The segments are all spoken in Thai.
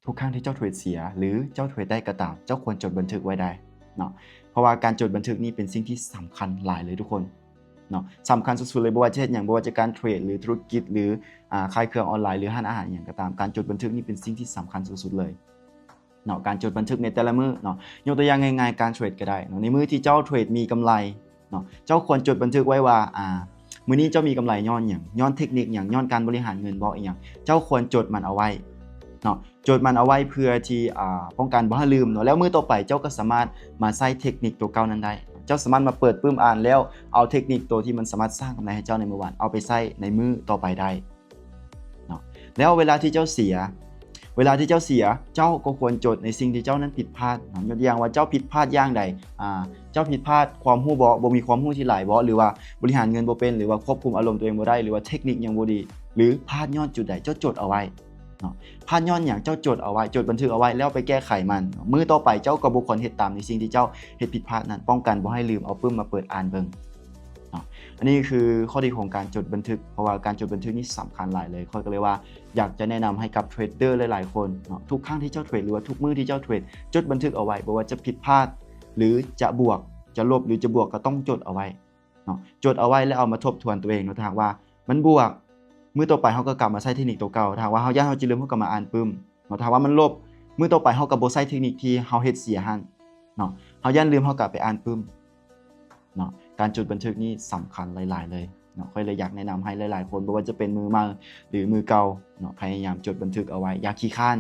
ทุกครั้งที่เจ้าเทรดเสียหรือเจ้าเทรดได้ก็ตามเจ้าควรจดบันทึกไว้ได้เนาะเพราะว่าการจดบันทึกนี่เป็นสิ่งที่สำคัญหลายเลยทุกคนเนาะสำคัญสุดๆเลยบ่ว่าจะเฮ็ดหยังบ่ว่าจะการเทรดหรือธุรกิจหรือขายเครื่องออนไลน์หรือร้านอาหารอย่างก็ตามการจดบันทึกนี่เป็นสิ่งที่สำคัญสุดๆเลยเนาะการจดบันทึกในแต่ละมื้อเนาะยกตัวอย่างง่ายๆการเทรดก็ได้เนาะในมื้อที่เจ้าเทรดมีกำไรเนาะเจ้าควรจดบันทึกไว้ว่ามื้อนี้เจ้ามีกำไรย้อนหยังย้อนเทคนิคหยังย้อนการบริหารเงินบ่อีหยังเจ้าควรจดมันเอาไว้เนาะจดมันเอาไว้เพื่อที่ป้องกันบ่ให้ลืมเนาะแล้วมื้อต่อไปเจ้าก็สามารถมาใช้เทคนิคตัวเก่านั้นได้เจ้าสามารถมาเปิดปึ้มอ่านแล้วเอาเทคนิคตัวที่มันสามารถสร้างกำไรให้เจ้าในมื้อวานเอาไปใช้ในมื้อต่อไปได้เนาะแล้วเวลาที่เจ้าเสียเจ้าก็ควรจดในสิ่งที่เจ้านั้นผิดพลาดเนาะยกตัวอย่างว่าเจ้าผิดพลาดอย่างใดเจ้าผิดพลาดความรู้บ่มีความรู้ที่หลายบ่หรือว่าบริหารเงินบ่เป็นหรือว่าควบคุมอารมณ์ตัวเองบ่ได้หรือว่าเทคนิคยังบ่ดีหรือพลาดย้อนจุดใดเจ้าจดเอาไว้เนาะพลาดย้อนหยังเจ้าจดเอาไว้จดบันทึกเอาไว้แล้วไปแก้ไขมันมื้อต่อไปเจ้าก็บ่ควรเฮ็ดตามในสิ่งที่เจ้าเฮ็ดผิดพลาดนั้นป้องกันบ่ให้ลืมเอาปึ้มมาเปิดอ่านเบิ่งอันนี้คือข้อดีของการจดบันทึกเพราะว่าการจดบันทึกนี่สำคัญหลายเลยข้อยก็เลยว่าอยากจะแนะนำให้กับเทรดเดอร์หลายๆคนเนาะทุกครั้งที่เจ้าเทรดหรือว่าทุกมื้อที่เจ้าเทรดจดบันทึกเอาไว้บ่ว่าจะผิดพลาดหรือจะบวกจะลบหรือจะบวกก็ต้องจดเอาไว้เนาะจดเอาไว้แล้วเอามาทบทวนตัวเองเนาะถ้าหากว่ามันบวกมื้อต่อไปเฮาก็กลับมาใช้เทคนิคตัวเก่าถ้าหากว่าเฮาย้านเฮาสิลืมเฮาก็มาอ่านปึ้มเนาะถ้าว่ามันลบมื้อต่อไปเฮาก็บ่ใช้เทคนิคที่เฮาเฮ็ดเสียหั่นเนาะเฮาย้านลืมเฮาก็ไปอ่านปึ้มเนาะการจดบันทึกนี่สำคัญหลายๆเลยเนาะค่อยเลยอยากแนะนำให้หลายๆคนบ่ว่าจะเป็นมือใหม่หรือมือเก่าเนาะพยายามจดบันทึกเอาไว้อย่าขี้คร้าน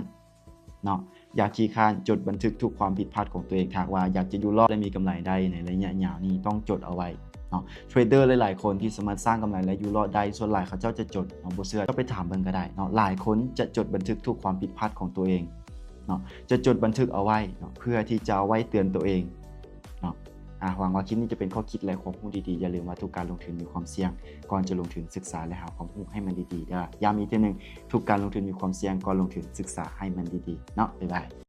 เนาะอย่าขี้คร้านจดบันทึกทุกความผิดพลาดของตัวเองถ้าหากว่าอยากจะอยู่รอดและมีกำไรได้ในระยะยาวนี่ต้องจดเอาไว้เนาะเทรดเดอร์หลายๆคนที่สามารถสร้างกำไรและอยู่รอดได้ส่วนหลายเขาเจ้าจะจดเนาะบ่เชื่อก็ไปถามเบิ่งก็ได้เนาะหลายคนจะจดบันทึกทุกความผิดพลาดของตัวเองเนาะจะจดบันทึกเอาไว้เนาะเพื่อที่จะเอาไว้เตือนตัวเองเนาะหวังว่าคลิปนี้จะเป็นข้อคิดและความรู้ดีๆอย่าลืมว่าทุกการลงทุนมีความเสี่ยงก่อนจะลงทุนศึกษาและหาความรู้ให้มันดีๆเด้อย้ำอีกทีนึงทุกการลงทุนมีความเสี่ยงก่อนลงทุนศึกษาให้มันดีๆเนาะบ๊ายบาย